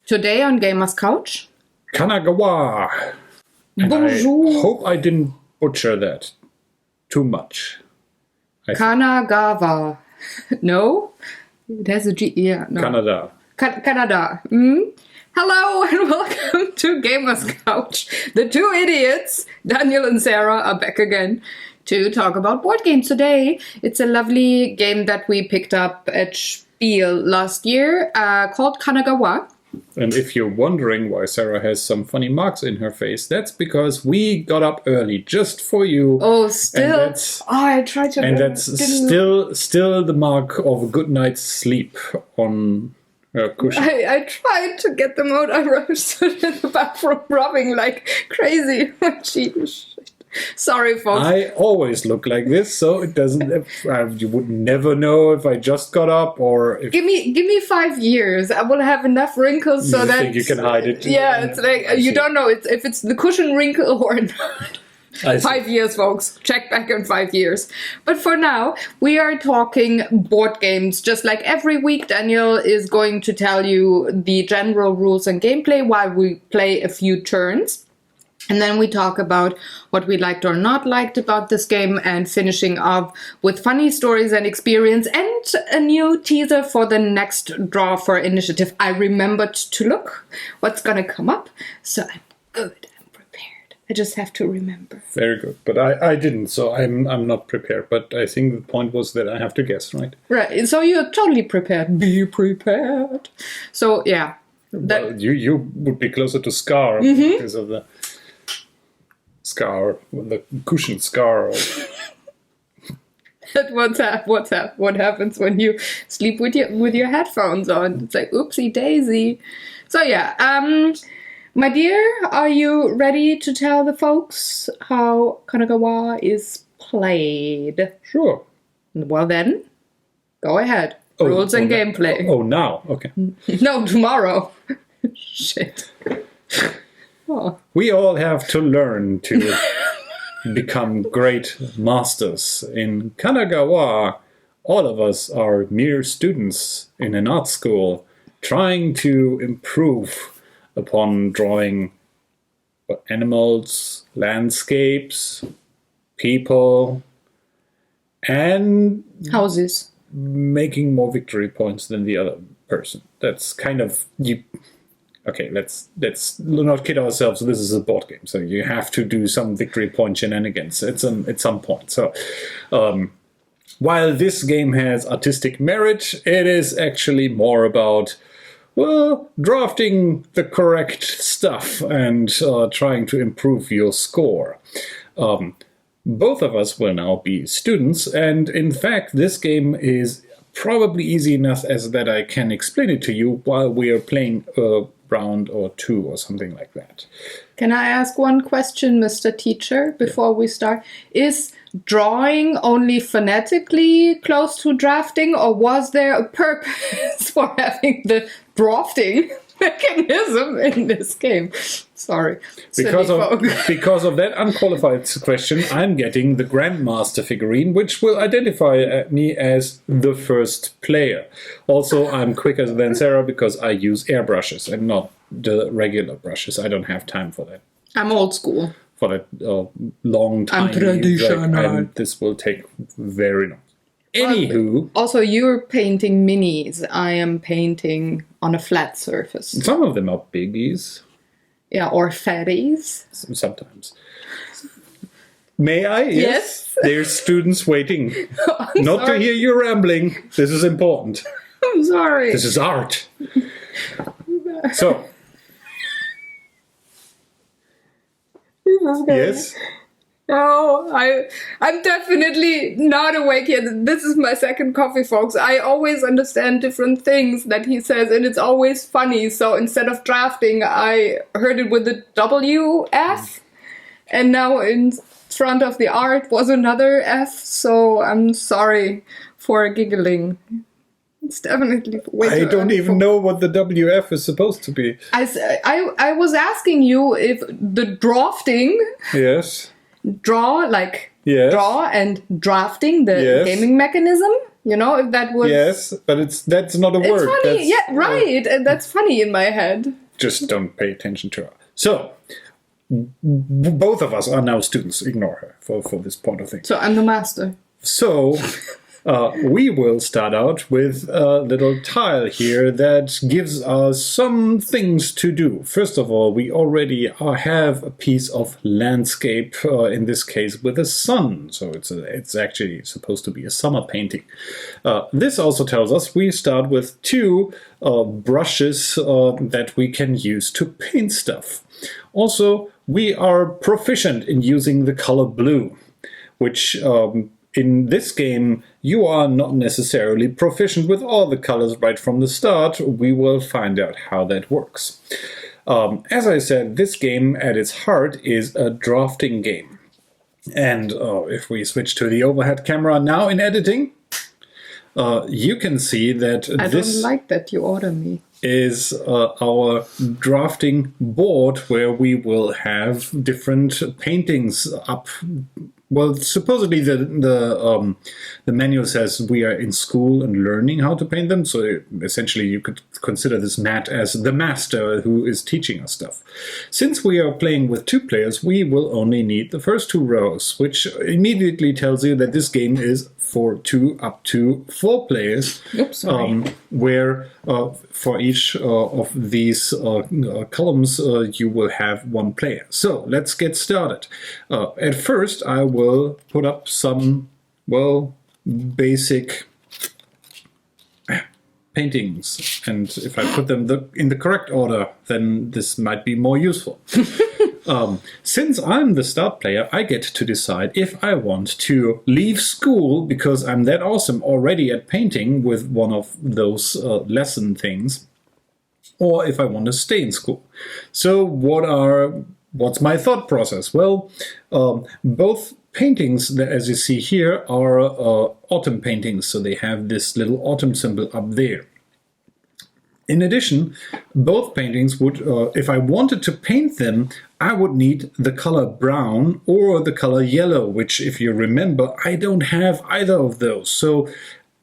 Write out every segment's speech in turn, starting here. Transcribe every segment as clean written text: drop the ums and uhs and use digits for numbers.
Today on Gamer's Couch. Kanagawa. Bonjour. I hope I didn't butcher that too much. Kanagawa. No? It has a G. Yeah, no. Canada. Canada. Hello and welcome to Gamer's Couch. The two idiots, Daniel and Sarah, are back again to talk about board games today. It's a lovely game that we picked up at Spiel last year called Kanagawa. And if you're wondering why Sarah has some funny marks in her face, that's because we got up early just for you. Oh, still? I tried to... And that's still the mark of a good night's sleep on her cushion. I tried to get them out. I stood in the bathroom rubbing like crazy. Sorry, folks. I always look like this, so it doesn't. You would never know if I just got up or if. Give me 5 years. I will have enough wrinkles so that think you can hide it. Yeah, it's like you don't know if it's the cushion wrinkle or not. 5 years, folks. Check back in 5 years. But for now, we are talking board games. Just like every week, Daniel is going to tell you the general rules and gameplay while we play a few turns. And then we talk about what we liked or not liked about this game and finishing off with funny stories and experience and a new teaser for the next draw for initiative. I remembered to look what's going to come up, so I'm good. I'm prepared. I just have to remember. Very good. But I didn't, so I'm not prepared. But I think the point was that I have to guess, right? Right. So you're totally prepared. Be prepared. So, yeah. Well, you would be closer to Scar because of the... the cushion scar. What happens when you sleep with your headphones on? It's like oopsie daisy. So yeah, my dear, are you ready to tell the folks how Kanagawa is played? Sure. Well then, go ahead. Rules and gameplay. Oh, now. Okay. No, tomorrow. Shit. Oh. We all have to learn to become great masters. In Kanagawa, all of us are mere students in an art school trying to improve upon drawing animals, landscapes, people, and houses. Making more victory points than the other person. That's kind of... Okay, let's not kid ourselves. This is a board game, so you have to do some victory point shenanigans at some point. So, while this game has artistic merit, it is actually more about, well, drafting the correct stuff and trying to improve your score. Both of us will now be students, and in fact, this game is probably easy enough as that I can explain it to you while we are playing round or two or something like that. Can I ask one question, Mr. Teacher, before we start? Is drawing only phonetically close to drafting, or was there a purpose for having the drafting mechanism in this game? Sorry. Because of that unqualified question, I'm getting the Grandmaster figurine, which will identify me as the first player. Also, I'm quicker than Sarah because I use airbrushes and not the regular brushes. I don't have time for that. I'm old school. For that long time. I'm traditional. And this will take very long. Anywho. Also, you're painting minis. I am painting on a flat surface. Some of them are biggies. Yeah, or fatties. Sometimes. May I? Yes. There's students waiting. Not to hear you rambling. This is important. I'm sorry. This is art. So. Yes. No, I'm definitely not awake yet. This is my second coffee, folks. I always understand different things that he says, and it's always funny. So instead of drafting, I heard it with the WF, and now in front of the art was another F, so I'm sorry for giggling. It's definitely way too I don't even know what the WF is supposed to be. I was asking you if the drafting... Yes. Draw and drafting, the gaming mechanism. You know, if that was... Yes, but that's not a word. It's funny, that's, yeah, right. And that's funny in my head. Just don't pay attention to her. So, both of us are now students. Ignore her for this point of thing. So I'm the master. So, we will start out with a little tile here that gives us some things to do. First of all, we already have a piece of landscape, in this case with a sun. So it's actually supposed to be a summer painting. This also tells us we start with two brushes that we can use to paint stuff. Also, we are proficient in using the color blue, which... in this game, you are not necessarily proficient with all the colors right from the start. We will find out how that works. As I said, this game at its heart is a drafting game. And if we switch to the overhead camera now in editing, you can see that I don't like that you order me. Is our drafting board where we will have different paintings up. Well, supposedly the manual says we are in school and learning how to paint them. So essentially you could consider this Matt as the master who is teaching us stuff. Since we are playing with 2 players, we will only need the first 2 rows, which immediately tells you that this game is for 2 up to 4 players. Oops, sorry. Where for each of these columns you will have 1 player. So let's get started. At first I will put up some, well, basic paintings, and if I put them in the correct order, then this might be more useful. Since I'm the start player, I get to decide if I want to leave school because I'm that awesome already at painting with one of those lesson things, or if I want to stay in school. So what's my thought process? Well, both paintings, as you see here, are autumn paintings, so they have this little autumn symbol up there. In addition, both paintings would, if I wanted to paint them, I would need the color brown or the color yellow, which, if you remember, I don't have either of those. So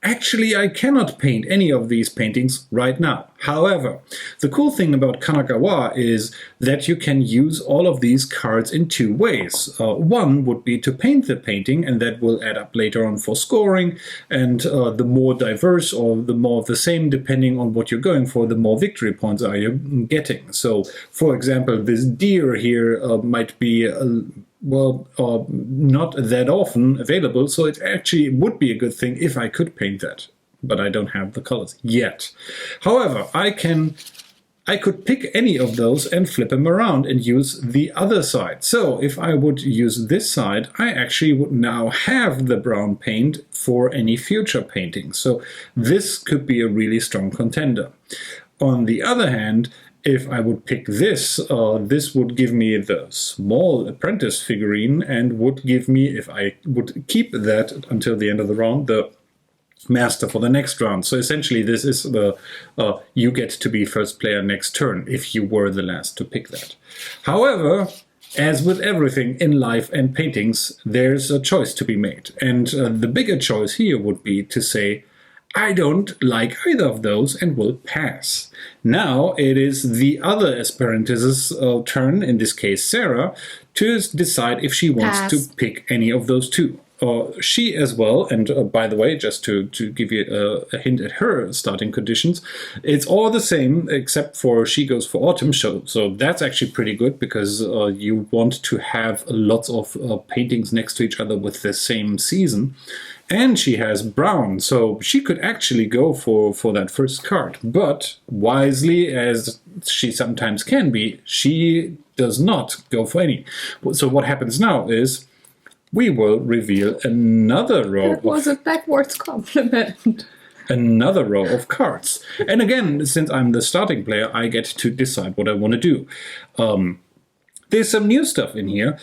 actually, I cannot paint any of these paintings right now. However, the cool thing about Kanagawa is that you can use all of these cards in 2 ways. One would be to paint the painting, and that will add up later on for scoring, and the more diverse or the more of the same, depending on what you're going for, the more victory points are you getting. So, for example, this deer here might be not that often available, so it actually would be a good thing if I could paint that, but I don't have the colors yet. However, I could pick any of those and flip them around and use the other side. So if I would use this side, I actually would now have the brown paint for any future painting. So this could be a really strong contender. On the other hand, if I would pick this, this would give me the small apprentice figurine and would give me, if I would keep that until the end of the round, the master for the next round. So essentially this is the you get to be first player next turn if you were the last to pick that. However, as with everything in life and paintings, there's a choice to be made. And the bigger choice here would be to say, I don't like either of those and will pass. Now it is the other aspirantess's turn, in this case Sarah, to decide if she wants to pick any of those 2. She as well, and by the way, just to give you a hint at her starting conditions, it's all the same except for she goes for autumn. So that's actually pretty good because you want to have lots of paintings next to each other with the same season. And she has brown, so she could actually go for that first card. But wisely, as she sometimes can be, she does not go for any. So what happens now is we will reveal another row. That was a backwards compliment. Another row of cards. And again, since I'm the starting player, I get to decide what I want to do. There's some new stuff in here.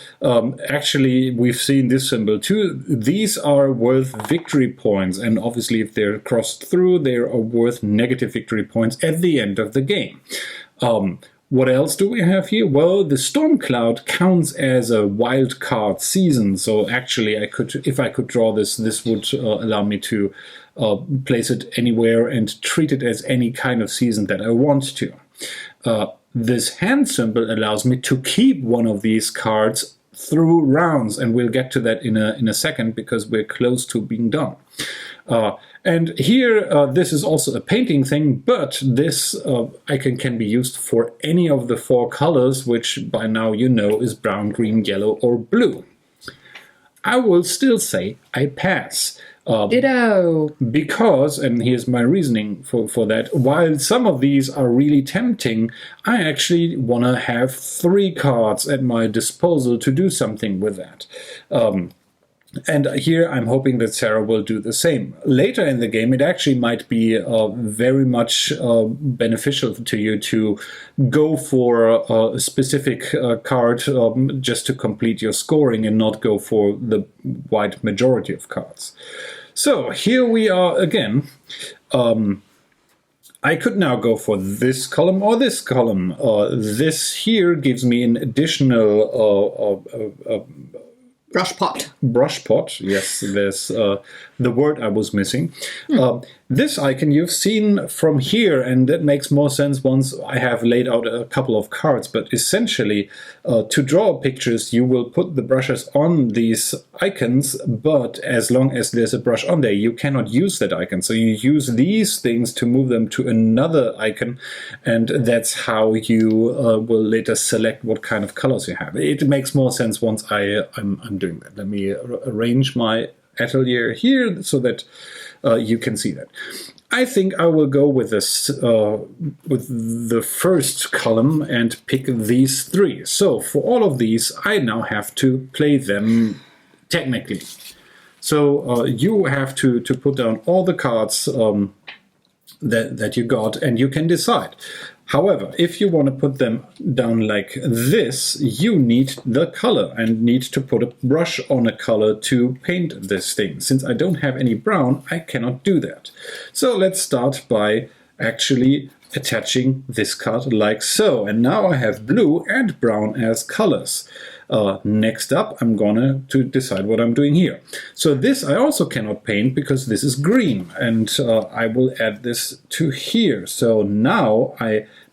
Actually, we've seen this symbol too. These are worth victory points, and obviously if they're crossed through, they are worth negative victory points at the end of the game. What else do we have here? Well, the storm cloud counts as a wild card season. So actually, if I could draw this, this would allow me to place it anywhere and treat it as any kind of season that I want to. This hand symbol allows me to keep one of these cards through rounds, and we'll get to that in a second because we're close to being done. And here, this is also a painting thing, but this icon can be used for any of the 4 colors, which by now you know is brown, green, yellow, or blue. I will still say I pass. Ditto. Because, and here's my reasoning for that, while some of these are really tempting, I actually want to have 3 cards at my disposal to do something with that. And here I'm hoping that Sarah will do the same. Later in the game, it actually might be very much beneficial to you to go for a specific card just to complete your scoring and not go for the wide majority of cards. So here we are again. I could now go for this column or this column. This here gives me an additional Brush pot, yes, there's the word I was missing. This icon you've seen from here, and that makes more sense once I have laid out a couple of cards. But essentially, to draw pictures, you will put the brushes on these icons, but as long as there's a brush on there, you cannot use that icon. So you use these things to move them to another icon, and that's how you will later select what kind of colors you have. It makes more sense once I'm doing that. Let me arrange my atelier here so that you can see that. I think I will go with this with the first column and pick these 3. So for all of these, I now have to play them technically. So you have to put down all the cards that you got, and you can decide. However, if you want to put them down like this, you need the color and need to put a brush on a color to paint this thing. Since I don't have any brown, I cannot do that. So let's start by actually attaching this card like so. And now I have blue and brown as colors. Next up, I'm gonna to decide what I'm doing here. So this I also cannot paint because this is green, and I will add this to here. So now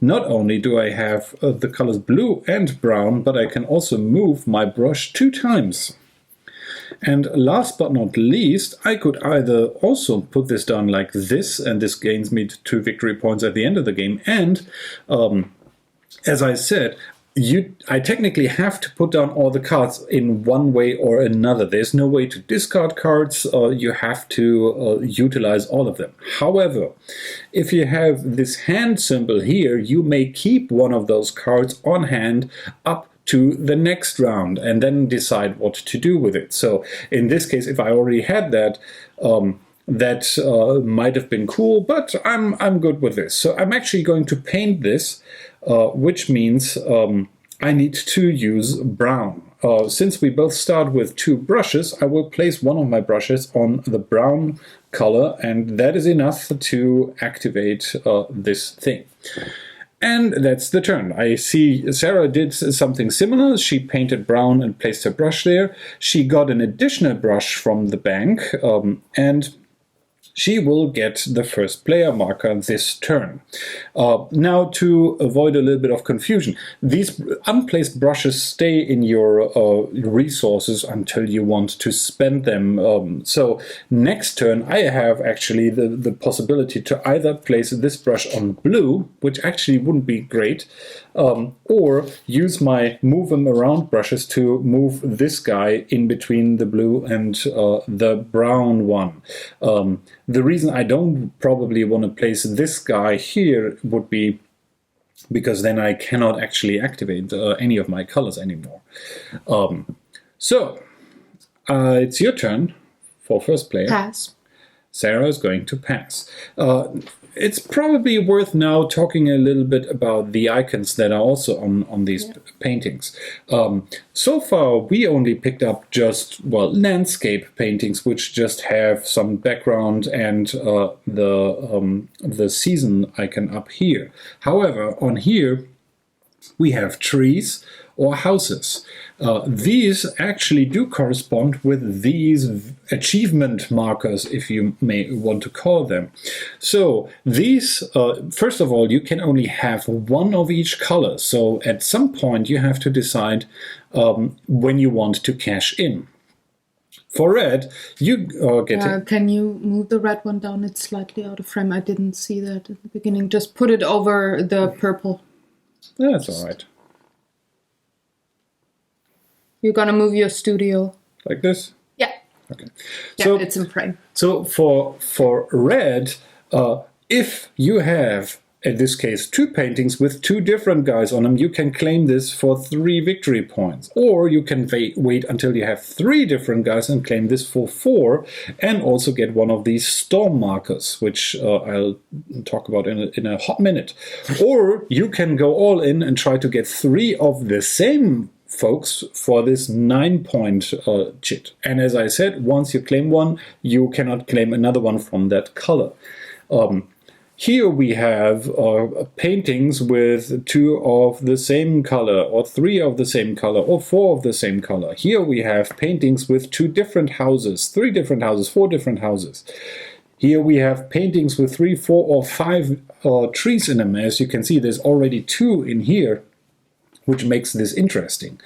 not only do I have the colors blue and brown, but I can also move my brush 2 times. And last but not least, I could either also put this down like this, and this gains me 2 victory points at the end of the game, and as I said, I technically have to put down all the cards in one way or another. There's no way to discard cards, you have to utilize all of them. However, if you have this hand symbol here, you may keep one of those cards on hand up to the next round and then decide what to do with it. So in this case, if I already had that, that might have been cool, but I'm good with this. So I'm actually going to paint this, which means I need to use brown. Since we both start with 2 brushes, I will place one of my brushes on the brown color, and that is enough to activate this thing. And that's the turn. I see Sarah did something similar. She painted brown and placed her brush there. She got an additional brush from the bank, and she will get the first player marker this turn. Now, to avoid a little bit of confusion, these unplaced brushes stay in your resources until you want to spend them. So next turn, I have actually the possibility to either place this brush on blue, which actually wouldn't be great, or use my move them around brushes to move this guy in between the blue and the brown one. The reason I don't probably want to place this guy here would be because then I cannot actually activate any of my colors anymore. So it's your turn for first player. Pass. Sarah is going to pass. It's probably worth now talking a little bit about the icons that are also on these paintings. So far, we only picked up just, landscape paintings, which just have some background and the season icon up here. However, on here, we have trees or houses. These actually do correspond with these achievement markers, if you may want to call them. So these, first of all, you can only have one of each color. So at some point you have to decide when you want to cash in. For red, you get it. Can you move the red one down? It's slightly out of frame. I didn't see that at the beginning. Just put it over the purple. That's all right. You're gonna move your studio. Like this? Yeah. Okay. Yeah, So it's in frame. So for red, if you have, in this case, 2 paintings with 2 different guys on them, you can claim this for 3 victory points. Or you can wait until you have 3 different guys and claim this for 4, and also get one of these storm markers, which I'll talk about in a hot minute. Or you can go all in and try to get 3 of the same folks for this 9-point chit. And as I said, once you claim one, you cannot claim another one from that color. Here we have paintings with 2 of the same color, or 3 of the same color, or 4 of the same color. Here we have paintings with 2 different houses, 3 different houses, 4 different houses. Here we have paintings with 3, 4, or 5 trees in them. As you can see, there's already 2 in here, which makes this interesting.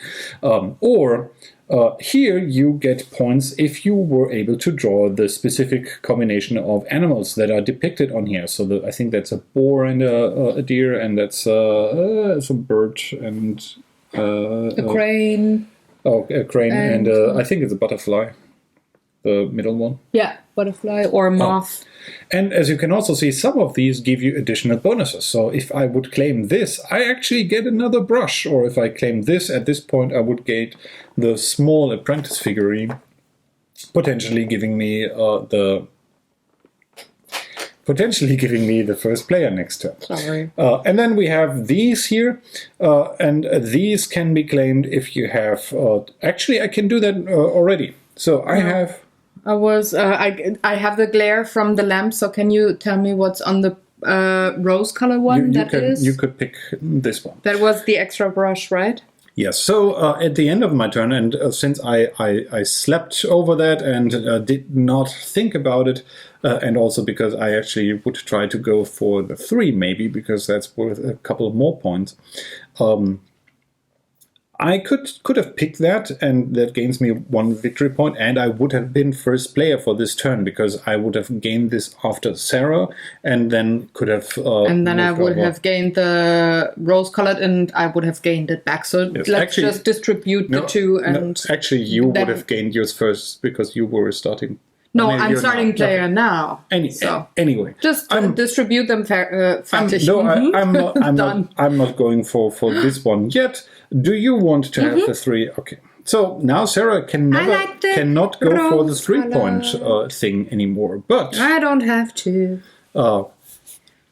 Here you get points if you were able to draw the specific combination of animals that are depicted on here. So I think that's a boar and a deer, and that's a bird and a crane. A crane and I think it's a butterfly, the middle one. Yeah, butterfly or a moth. And as you can also see, some of these give you additional bonuses. So if I would claim this, I actually get another brush. Or if I claim this, at this point I would get the small apprentice figurine, potentially giving me the first player next turn. Sorry. And then we have these here, and these can be claimed if you have... actually, I can do that already. So I have... I have the glare from the lamp, so can you tell me what's on the rose color one? You could pick this one. That was the extra brush, right? Yes. So at the end of my turn, and since I slept over that and did not think about it, and also because I actually would try to go for the 3 maybe, because that's worth a couple more points, I could have picked that, and that gains me 1 victory point, and I would have been first player for this turn, because I would have gained this after Sarah, and then could have... and then I would have gained the rose-colored, and I would have gained it back. So yes, let's just distribute the 2. And actually, you would have gained yours first, because you were starting... No, I'm starting player now. Anyway, just distribute them fairly. I'm not going for this one yet. Do you want to have the 3? Okay. So now Sarah cannot go for the 3-point thing anymore. But I don't have to.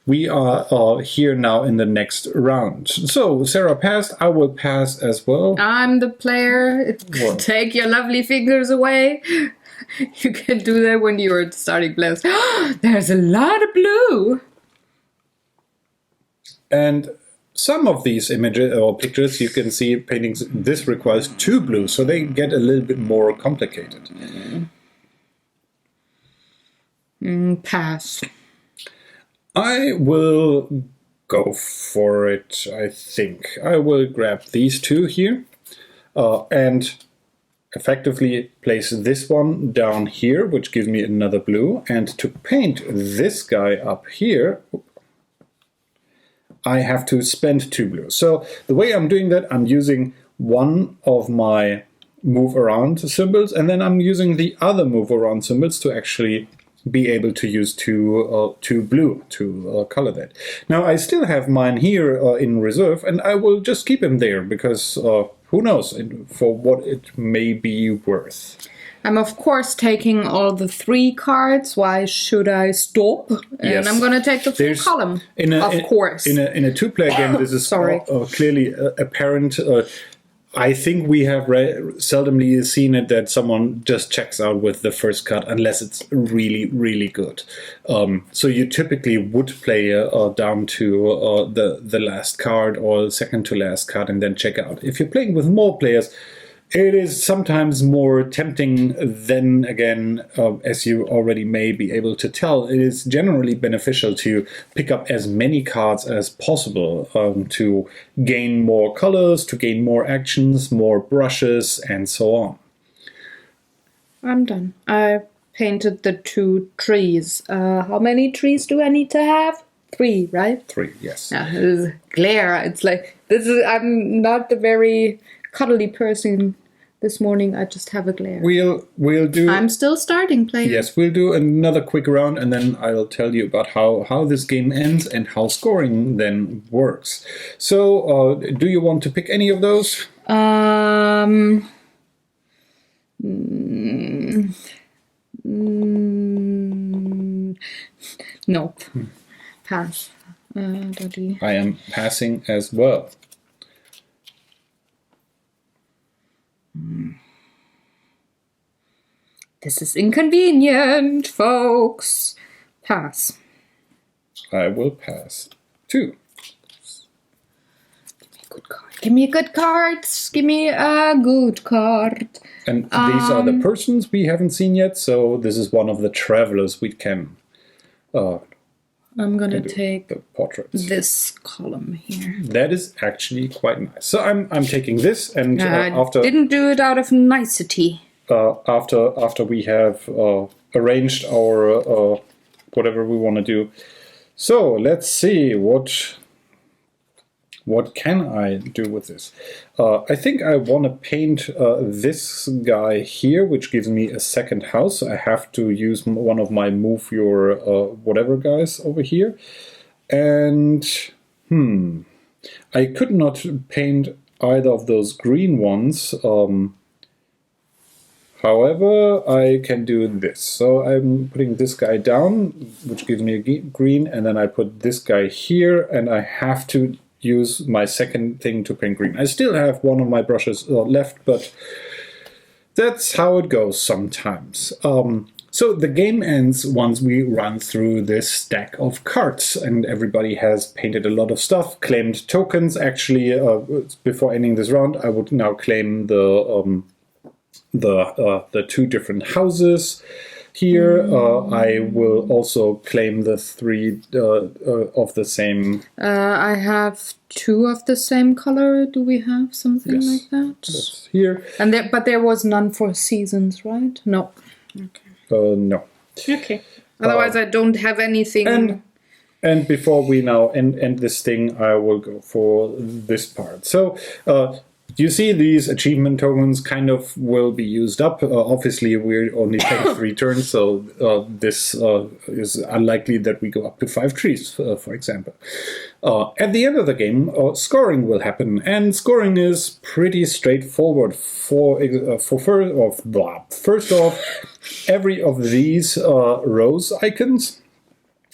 We are here now in the next round. So Sarah passed. I will pass as well. I'm the player. Take your lovely fingers away. You can do that when you're starting players. There's a lot of blue. And some of these images or pictures, you can see paintings, this requires 2 blues, so they get a little bit more complicated. Pass. I will go for it, I think. I will grab these 2 here and effectively place this one down here, which gives me another blue. And to paint this guy up here, I have to spend 2 blues. So the way I'm doing that, I'm using one of my move around symbols, and then I'm using the other move around symbols to actually be able to use two blue to color that. Now I still have mine here in reserve, and I will just keep him there because who knows for what it may be worth. I'm of course taking all the 3 cards. Why should I stop? And yes. I'm going to take the full column. Of course. In a 2-player game, this is clearly apparent. I think we have seldomly seen it that someone just checks out with the first card unless it's really, really good. So you typically would play down to the last card or second to last card and then check out. If you're playing with more players, it is sometimes more tempting than, again, as you already may be able to tell, it is generally beneficial to pick up as many cards as possible to gain more colors, to gain more actions, more brushes, and so on. I'm done. I painted the 2 trees. How many trees do I need to have? 3, right? 3, yes. Yeah, this is glare. It's like, I'm not the very cuddly person this morning. I just have a glare. We'll do. I'm still starting playing. Yes, we'll do another quick round, and then I'll tell you about how this game ends and how scoring then works. So, do you want to pick any of those? No. Pass. Daddy. I am passing as well. This is inconvenient, folks. Pass. I will pass too. Give me a good card. Give me a good card. And these are the persons we haven't seen yet, so this is one of the travelers we can. I'm gonna take the portraits. This column here. That is actually quite nice. So I'm taking this, and after didn't do it out of nicety. After we have arranged our whatever we want to do. So let's see what can I do with this? I think I want to paint this guy here, which gives me a second house. I have to use one of my move your whatever guys over here. And I could not paint either of those green ones. However, I can do this. So I'm putting this guy down, which gives me a green, and then I put this guy here, and I have to use my second thing to paint green. I still have one of my brushes left, but that's how it goes sometimes. So the game ends once we run through this stack of cards, and everybody has painted a lot of stuff, claimed tokens. Actually, before ending this round, I would now claim the 2 different houses. Here, I will also claim the 3 of the same. I have 2 of the same color. Do we have something like that? That's here. And but there was none for seasons, right? No. Okay. No. Okay. Otherwise, I don't have anything. And before we now end this thing, I will go for this part. So. You see these achievement tokens kind of will be used up. Obviously, we only take 3 turns, so this is unlikely that we go up to 5 trees, for example. At the end of the game, scoring will happen, and scoring is pretty straightforward. First off, every of these rose icons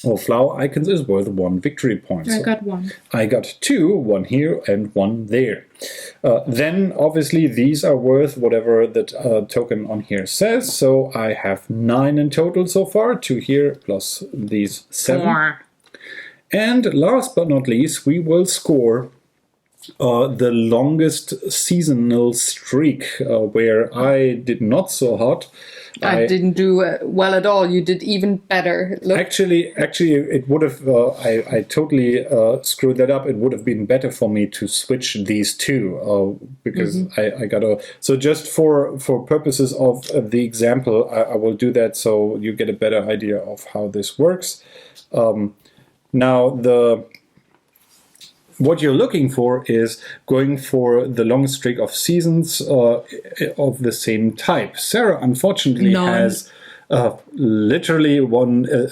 or flower icons is worth 1 victory point. I got 1. I got 2, 1 here and 1 there. Then, obviously, these are worth whatever the token on here says. So I have 9 in total so far, 2 here plus these 7. 4. And last but not least, we will score the longest seasonal streak, where I did not so hot. I didn't do well at all. You did even better. Look. Actually, it would have. I totally screwed that up. It would have been better for me to switch these 2 because I got a. So just for purposes of the example, I will do that so you get a better idea of how this works. Now what you're looking for is going for the longest streak of seasons of the same type. Sarah, unfortunately, has literally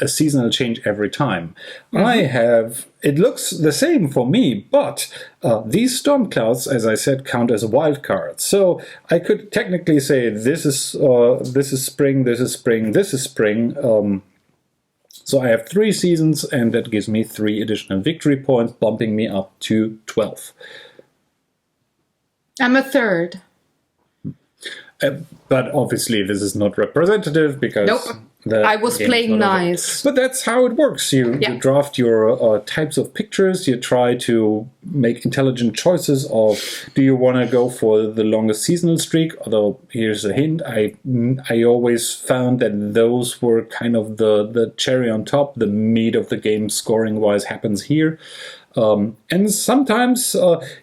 a seasonal change every time. I have, it looks the same for me, but these storm clouds, as I said, count as a wild card. So I could technically say this is spring, this is spring, this is spring. So I have 3 seasons, and that gives me 3 additional victory points, bumping me up to 12. I'm a third. But obviously this is not representative because... Nope. I was playing nice. But that's how it works. You draft your types of pictures. You try to make intelligent choices of, do you want to go for the longest seasonal streak? Although, here's a hint. I always found that those were kind of the cherry on top. The meat of the game scoring-wise happens here. And sometimes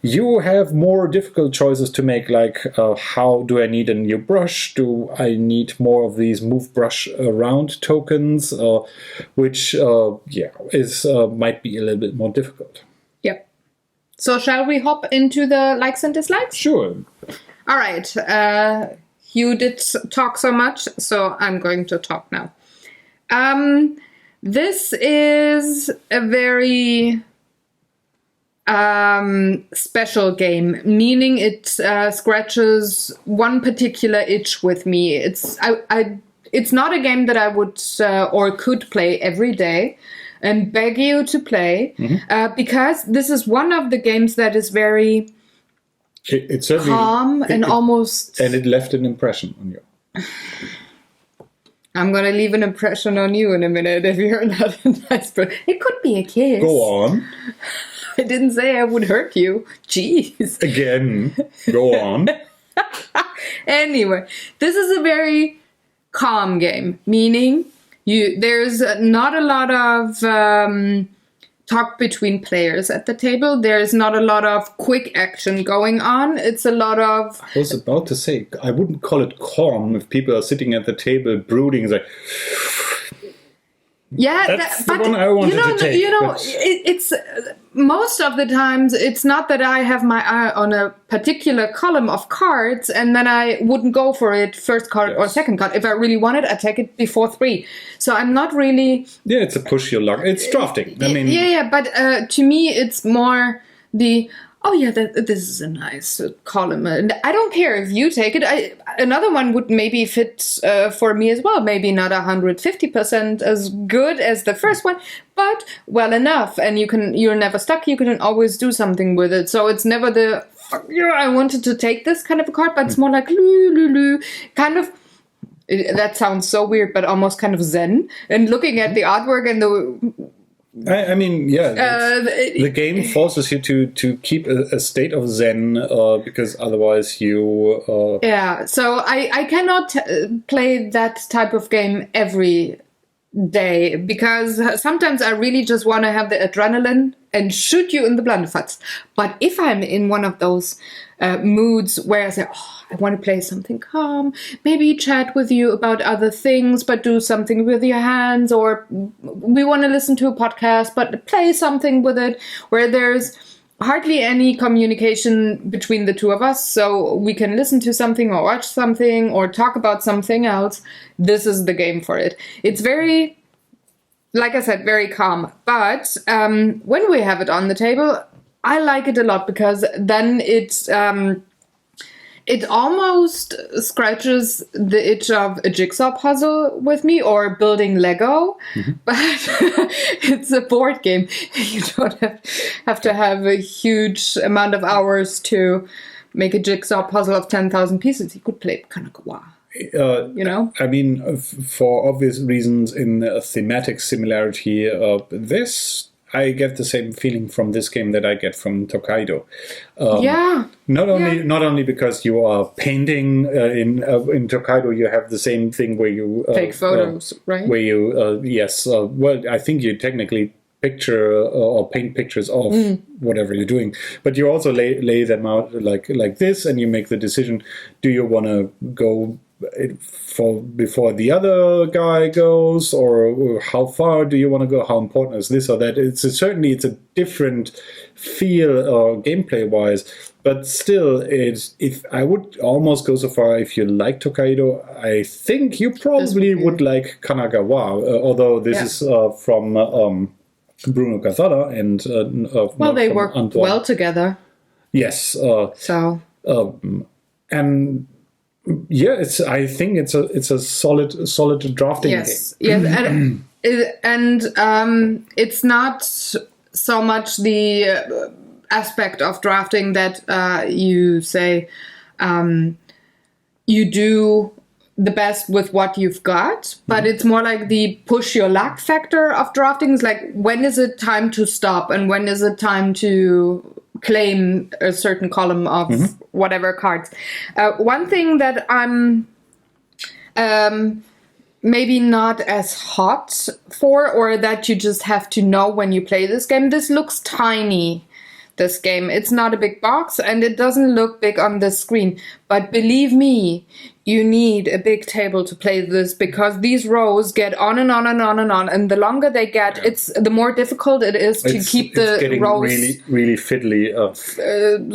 you have more difficult choices to make, like how do I need a new brush? Do I need more of these move brush around tokens? Which is might be a little bit more difficult. Yep. So shall we hop into the likes and dislikes? Sure. All right. You did talk so much, so I'm going to talk now. This is a very... special game, meaning it scratches one particular itch with me. It's not a game that I would or could play every day and beg you to play, because this is one of the games that is very calm and almost... And it left an impression on you. I'm going to leave an impression on you in a minute if you're not a nice person. It could be a kiss. Go on. I didn't say I would hurt you. Jeez. Again. Go on. Anyway, this is a very calm game, meaning there's not a lot of talk between players at the table. There's not a lot of quick action going on. It's a lot of... I was about to say, I wouldn't call it calm if people are sitting at the table brooding. It's like... Yeah, that's the one I wanted to take. It's most of the times it's not that I have my eye on a particular column of cards and then I wouldn't go for it first card or second card. If I really want it, I take it before 3. So I'm not really... Yeah, it's a push your luck. It's drafting. I mean... Yeah, but to me it's more the... Oh yeah, this is a nice column. And I don't care if you take it. Another one would maybe fit for me as well. Maybe not 150% as good as the first one, but well enough. And you're never stuck. You can always do something with it. So it's never the, I wanted to take this kind of a card, but it's more like, kind of, that sounds so weird, but almost kind of zen. And looking at the artwork and the... I mean, yeah, the game forces you to keep a state of zen because otherwise you... Yeah, so I cannot play that type of game every day because sometimes I really just want to have the adrenaline and shoot you in the blunderfuss. But if I'm in one of those moods where I say, I want to play something calm, maybe chat with you about other things, but do something with your hands, or we want to listen to a podcast, but play something with it, where there's hardly any communication between the two of us, so we can listen to something or watch something or talk about something else. This is the game for it. It's very, like I said, very calm. But when we have it on the table, I like it a lot because then it almost scratches the itch of a jigsaw puzzle with me or building Lego, but it's a board game. You don't have to have a huge amount of hours to make a jigsaw puzzle of 10,000 pieces. You could play Kanagawa. I mean, for obvious reasons in a thematic similarity, I get the same feeling from this game that I get from Tokaido. Not only because you are painting in Tokaido, you have the same thing where you take photos, right? Where you well, I think you technically picture or paint pictures of whatever you're doing, but you also lay them out like this, and you make the decision: do you want to go for before the other guy goes, or how far do you want to go? How important is this or that? It's a different feel gameplay wise, but still, if I would almost go so far, if you like Tokaido, I think you probably would like Kanagawa, although this is from Bruno Cazalla and they work Antoine. Well together. Yes. And yeah, I think it's a solid drafting game. Yes, and it's not so much the aspect of drafting that you say you do the best with what you've got, but it's more like the push your luck factor of drafting. Is like, when is it time to stop and when is it time to claim a certain column of whatever cards. One thing that I'm maybe not as hot for, or that you just have to know when you play this game, this looks tiny. This game, it's not a big box and it doesn't look big on the screen, but believe me, you need a big table to play this, because these rows get on and on and on and on, and the longer they get, it's the more difficult it is to keep the rows really fiddly,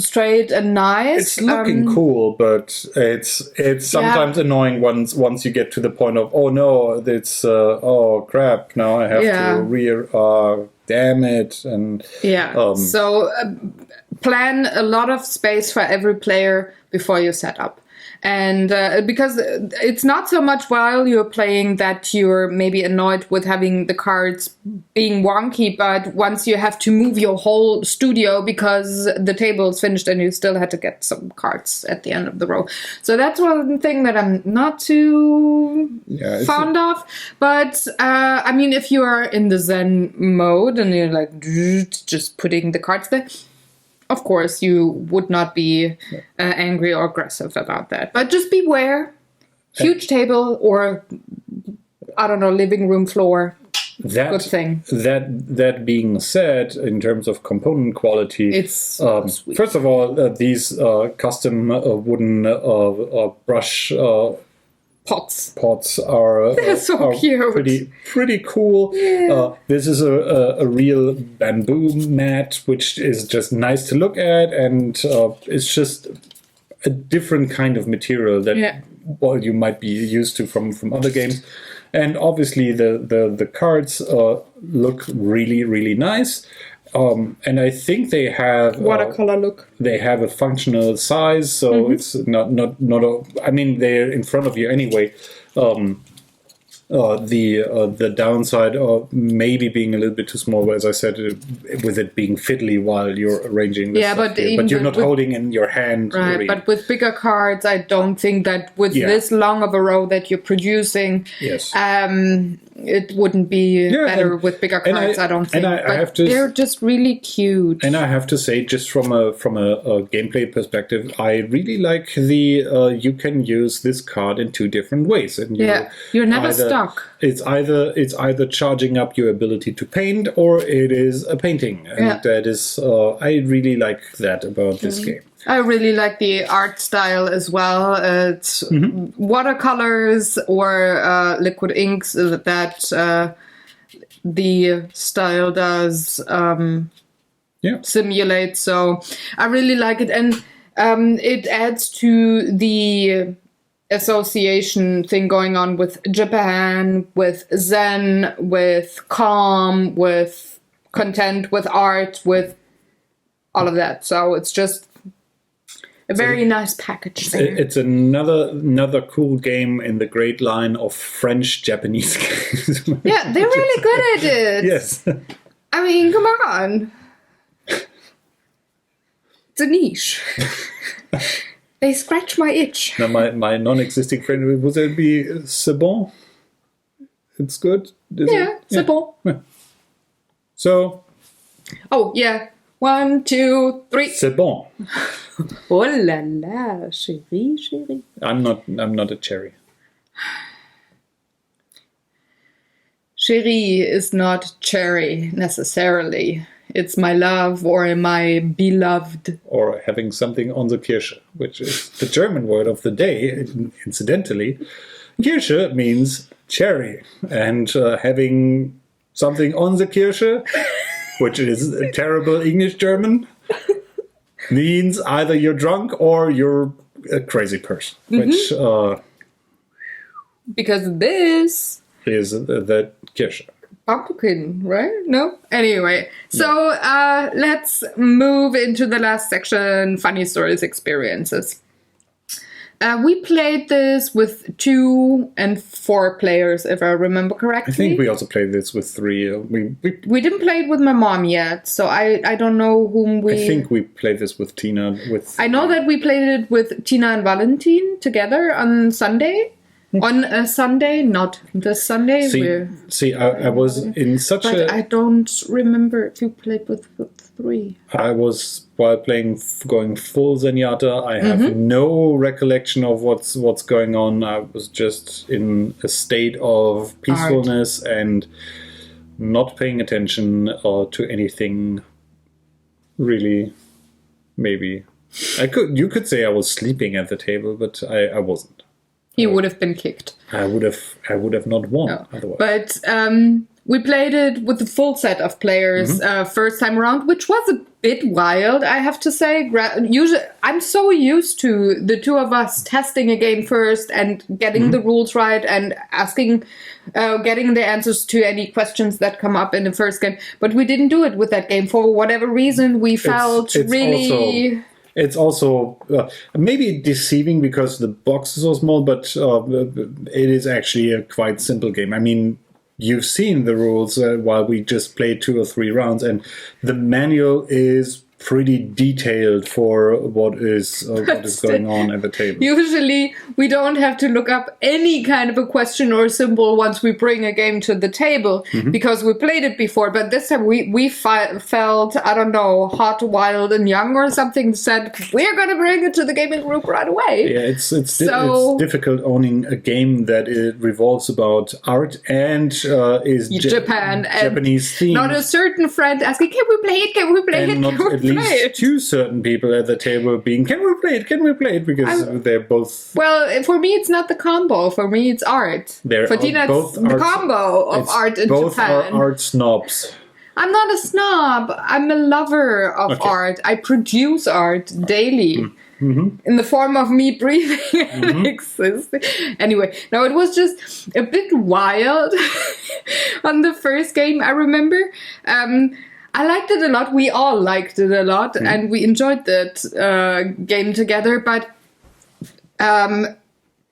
straight and nice. It's looking cool, but it's sometimes annoying once you get to the point of, oh no, it's oh crap, now I have to damn it. And so plan a lot of space for every player before you set up. And because it's not so much while you're playing that you're maybe annoyed with having the cards being wonky, but once you have to move your whole studio because the table is finished and you still had to get some cards at the end of the row. So that's one thing that I'm not too fond of. But I mean, if you are in the Zen mode and you're like just putting the cards there, of course, you would not be angry or aggressive about that. But just beware. Huge table or, I don't know, living room floor. Good thing. That being said, in terms of component quality, it's first of all, these custom wooden brush pots are they're so cute. Pretty cool. Yeah. This is a real bamboo mat, which is just nice to look at, and it's just a different kind of material that you might be used to from other games. And obviously the cards look really, really nice. And I think they have watercolor look. They have a functional size, so it's not I mean, they're in front of you anyway. The downside of maybe being a little bit too small, as I said, with it being fiddly while you're arranging this. But you're not holding in your hand. Right, really. But with bigger cards, I don't think that with this long of a row that you're producing, it wouldn't be better with bigger cards. I don't think. They're just really cute. And I have to say, just from a gameplay perspective, I really like the you can use this card in two different ways, and you're never stuck. It's either charging up your ability to paint, or it is a painting, and that is I really like that about this game. I really like the art style as well. It's watercolors or liquid inks that the style does simulate. So I really like it, and it adds to the association thing going on with Japan, with Zen, with calm, with content, with art, with all of that. So it's just a very nice package there. It's another cool game in the great line of French-Japanese games. Yeah, they're really good at it. Yes. I mean, come on. It's a niche. They scratch my itch. Now, my non-existing friend, would that be c'est bon? It's good? C'est bon. Yeah. So. Oh, yeah. 1, 2, 3. C'est bon. Oh la la, chérie, chérie. I'm not a cherry. Chérie is not cherry necessarily. It's my love or my beloved. Or having something on the Kirsche, which is the German word of the day, incidentally. Kirsche means cherry. And having something on the Kirsche, which is a terrible English German, means either you're drunk or you're a crazy person. Which because this is the Kirsche. Pumpkin, right? No? Anyway, so let's move into the last section, funny stories, experiences. We played this with 2 and 4 players, if I remember correctly. I think we also played this with 3. We didn't play it with my mom yet, so I don't know whom we... I think we played this with Tina. I know that we played it with Tina and Valentin together on Sunday. On a Sunday, not this Sunday. I was in such but I don't remember if you played with 3. I was, while going full Zenyatta, I have no recollection of what's going on. I was just in a state of peacefulness and not paying attention to anything. Really, maybe you could say I was sleeping at the table, but I wasn't. He would have been kicked. I would have not won otherwise. But we played it with the full set of players first time around, which was a bit wild, I have to say. Usually, I'm so used to the 2 of us testing a game first and getting the rules right and asking, getting the answers to any questions that come up in the first game. But we didn't do it with that game for whatever reason. We felt really... It's also maybe deceiving because the box is so small, but it is actually a quite simple game. I mean, you've seen the rules while we just played 2 or 3 rounds, and the manual is pretty detailed for what is going on at the table. Usually, we don't have to look up any kind of a question or symbol once we bring a game to the table because we played it before. But this time, we felt, I don't know, hot, wild, and young or something. Said we're going to bring it to the gaming group right away. Yeah, it's difficult owning a game that revolves about art and is Japan Japanese themed. Not a certain friend asking, "Can we play it? Can we play it?" Not at least 2 certain people at the table being, "Can we play it? Can we play it?" Because they're both... Well, for me, it's not the combo. For me, it's art. For Tina, it's the combo of art in both Japan. Both are art snobs. I'm not a snob. I'm a lover of art. I produce art daily. In the form of me breathing and existing. Anyway, now it was just a bit wild on the first game, I remember. I liked it a lot. We all liked it a lot, and we enjoyed that game together. But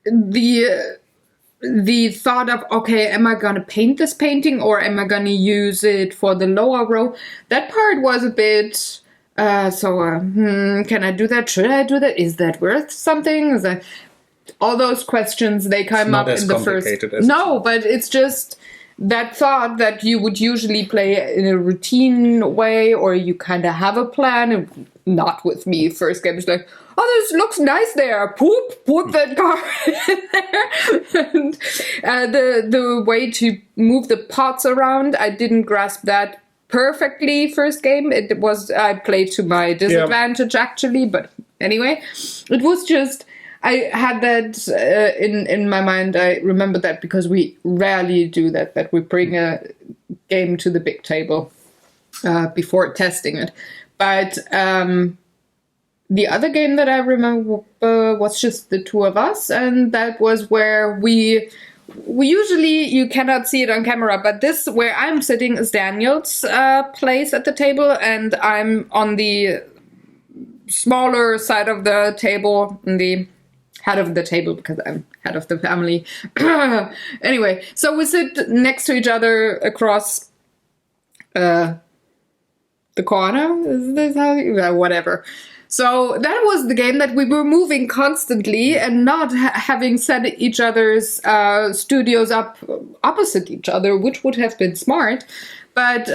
the thought of, okay, am I going to paint this painting or am I going to use it for the lower row? That part was a bit... can I do that? Should I do that? Is that worth something? Is that... All those questions, they come up in the first... No, but it's just... That thought that you would usually play in a routine way, or you kind of have a plan, not with me. First game is like, oh, this looks nice there. Put that card in there. And the way to move the pots around, I didn't grasp that perfectly first game. I played to my disadvantage actually, but anyway, it was just... I had that in my mind. I remember that because we rarely do that we bring a game to the big table before testing it. But the other game that I remember was just the 2 of us, and that was where we usually, you cannot see it on camera, but this where I'm sitting is Daniel's place at the table, and I'm on the smaller side of the table, in the head of the table, because I'm head of the family. Anyway, so we sit next to each other across the corner. Is this how whatever. So that was the game that we were moving constantly and not having set each other's studios up opposite each other, which would have been smart. But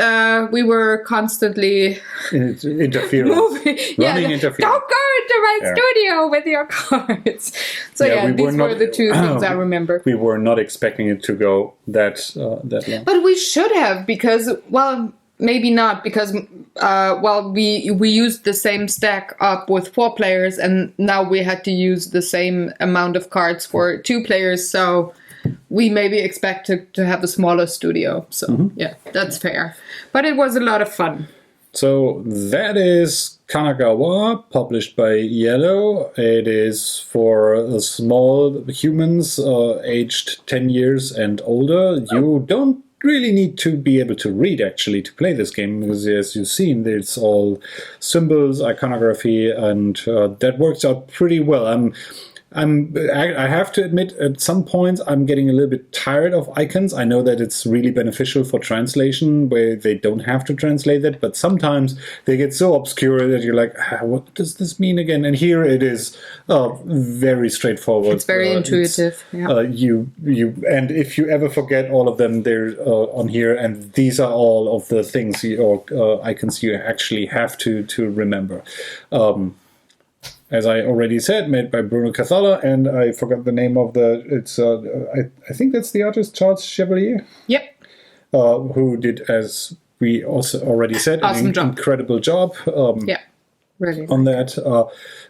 we were constantly interfering. Running interference. Don't go into my studio with your cards. So these were the 2 things I remember. We were not expecting it to go that long. But we should have, because, well, maybe not, because we used the same stack up with 4 players, and now we had to use the same amount of cards for 2 players. So we maybe expect to have a smaller studio. So, yeah, that's fair. But it was a lot of fun. So that is Kanagawa, published by Yellow. It is for small humans aged 10 years and older. You don't really need to be able to read, actually, to play this game, because as you've seen, it's all symbols, iconography, and that works out pretty well. I have to admit, at some points, I'm getting a little bit tired of icons. I know that it's really beneficial for translation, where they don't have to translate it, but sometimes they get so obscure that you're like, what does this mean again? And here it is very straightforward. It's very intuitive. And if you ever forget all of them, they're on here, and these are all of the things or icons you actually have to remember. As I already said, made by Bruno Cathala, and I forgot the name of I think that's the artist, Charles Chevalier. Yep. Who did, as we also already said, awesome an incredible job. Really. On that.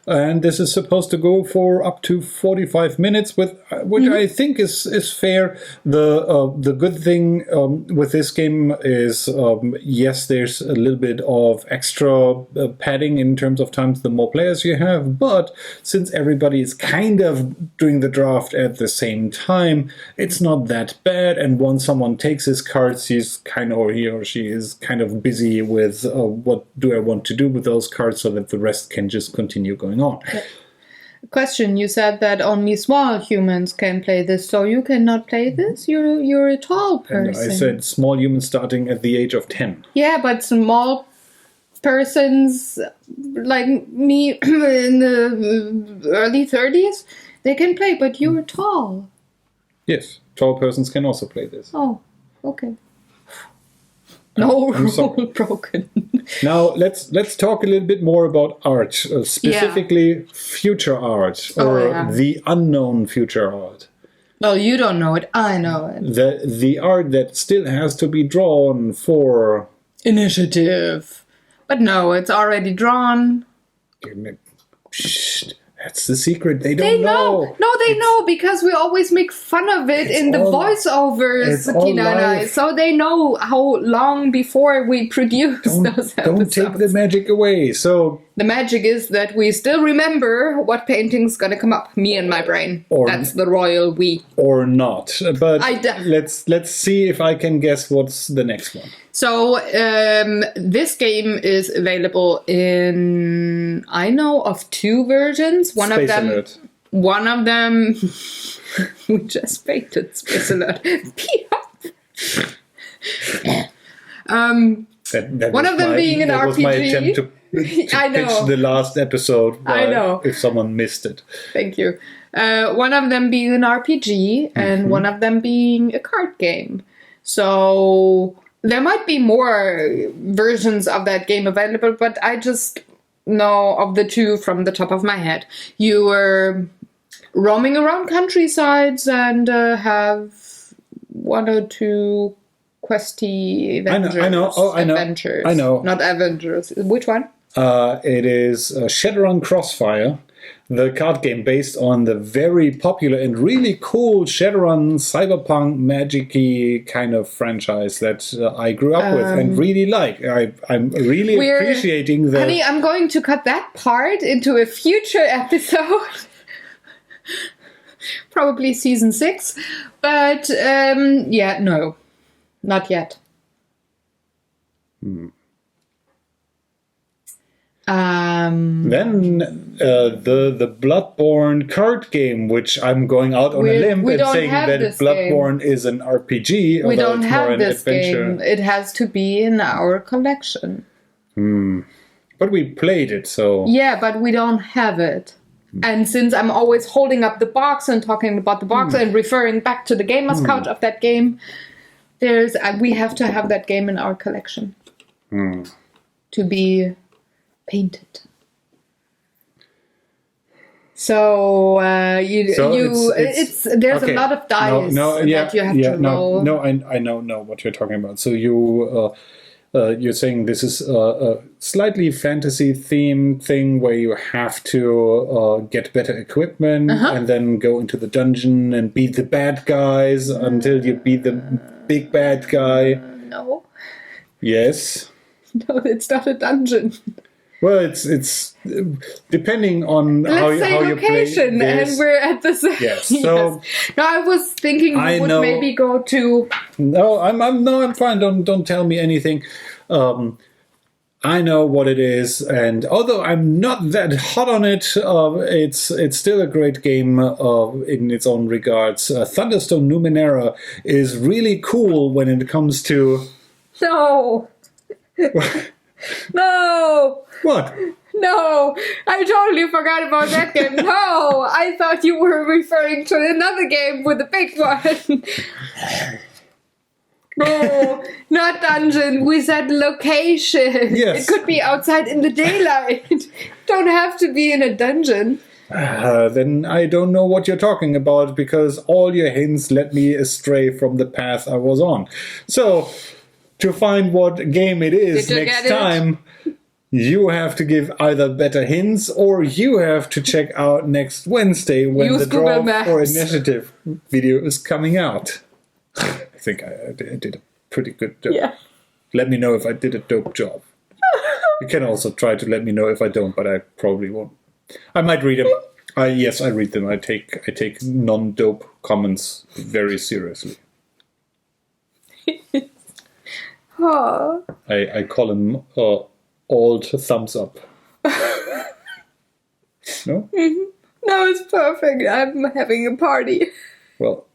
And this is supposed to go for up to 45 minutes, which I think is fair. The good thing with this game is, yes, there's a little bit of extra padding in terms of times the more players you have, but since everybody is kind of doing the draft at the same time, it's not that bad. And once someone takes his cards, he or she is kind of busy with what do I want to do with those cards, so that the rest can just continue going on. Question, you said that only small humans can play this, so you cannot play this? You're a tall person. And I said small humans starting at the age of 10. Yeah, but small persons like me in the early 30s, they can play, but you're tall. Yes, tall persons can also play this. Oh, okay. No rule broken. Now let's talk a little bit more about art, specifically future art, or the unknown future art. Well, you don't know it. I know it. The art that still has to be drawn for initiative. But no, it's already drawn. Shh. That's the secret. They don't know. No, they know, because we always make fun of it in the voiceovers, Kina and I. So they know how long before we produce those episodes. Don't take the magic away. So the magic is that we still remember what painting's gonna come up. Me and my brain. That's the royal we. Or not. But let's see if I can guess what's the next one. So this game is available in, I know of 2 versions. One of them, we just painted Space Alert. One of them being an RPG. Was my attempt to pitch the last episode. I know. If someone missed it. Thank you. One of them being an RPG, and one of them being a card game. So there might be more versions of that game available, but I just know of the 2 from the top of my head. You were roaming around countrysides and have 1 or 2 questy adventures. I know. Not Avengers. Which one? It is Shadowrun Crossfire, the card game based on the very popular and really cool Shadowrun cyberpunk magic-y kind of franchise that I grew up with and really like. I'm really appreciating the... Honey, I'm going to cut that part into a future episode. Probably season 6. But, no. Not yet. Then the Bloodborne card game, which I'm going out on a limb and saying that Bloodborne is an RPG. We don't have this game. It has to be in our collection. But we played it, so... Yeah, but we don't have it. And since I'm always holding up the box and talking about the box and referring back to the gamer's couch of that game, we have to have that game in our collection. To be painted. So there's a lot of dice that you have to roll. No, I know what you're talking about. So you're saying this is a slightly fantasy theme thing where you have to get better equipment and then go into the dungeon and beat the bad guys until you beat the big bad guy. No. Yes. No, it's not a dungeon. Well, it's depending on how you play. And we're at the same. Yes. So no, I was thinking we would maybe go to. No, I'm fine. Don't tell me anything. I know what it is, and although I'm not that hot on it, it's still a great game in its own regards. Thunderstone Numenera is really cool when it comes to... No! No! What? No! I totally forgot about that game. No! I thought you were referring to another game with a big one. No, not dungeon. We said location. Yes. It could be outside in the daylight. Don't have to be in a dungeon. Then I don't know what you're talking about, because all your hints led me astray from the path I was on. So, to find what game it is next time, you have to give either better hints, or you have to check out next Wednesday when Use the Draw Google for Maps. Initiative video is coming out. I think I did a pretty good job. Yeah. Let me know if I did a dope job. You can also try to let me know if I don't, but I probably won't. I might read them. Yes, I read them. I take non-dope comments very seriously. Oh. I call them old thumbs up. No? No, it's perfect. I'm having a party. Well,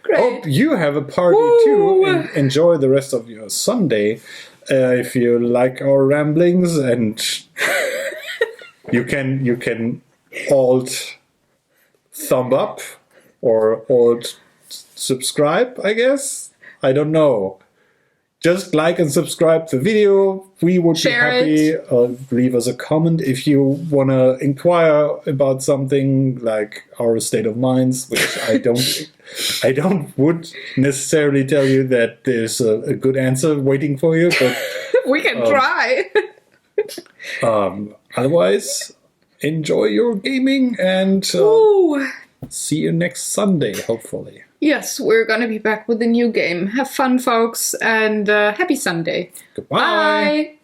Great. hope you have a party too, and enjoy the rest of your Sunday. If you like our ramblings, and you can alt thumb up or alt subscribe, I guess. I don't know. Just like and subscribe the video. We would Share be happy. Leave us a comment if you want to inquire about something like our state of minds, which I don't would necessarily tell you that there's a good answer waiting for you, but We can try. otherwise, enjoy your gaming, and Ooh. see you next Sunday, hopefully. Yes, we're gonna be back with a new game. Have fun, folks, and happy Sunday. Goodbye. Bye.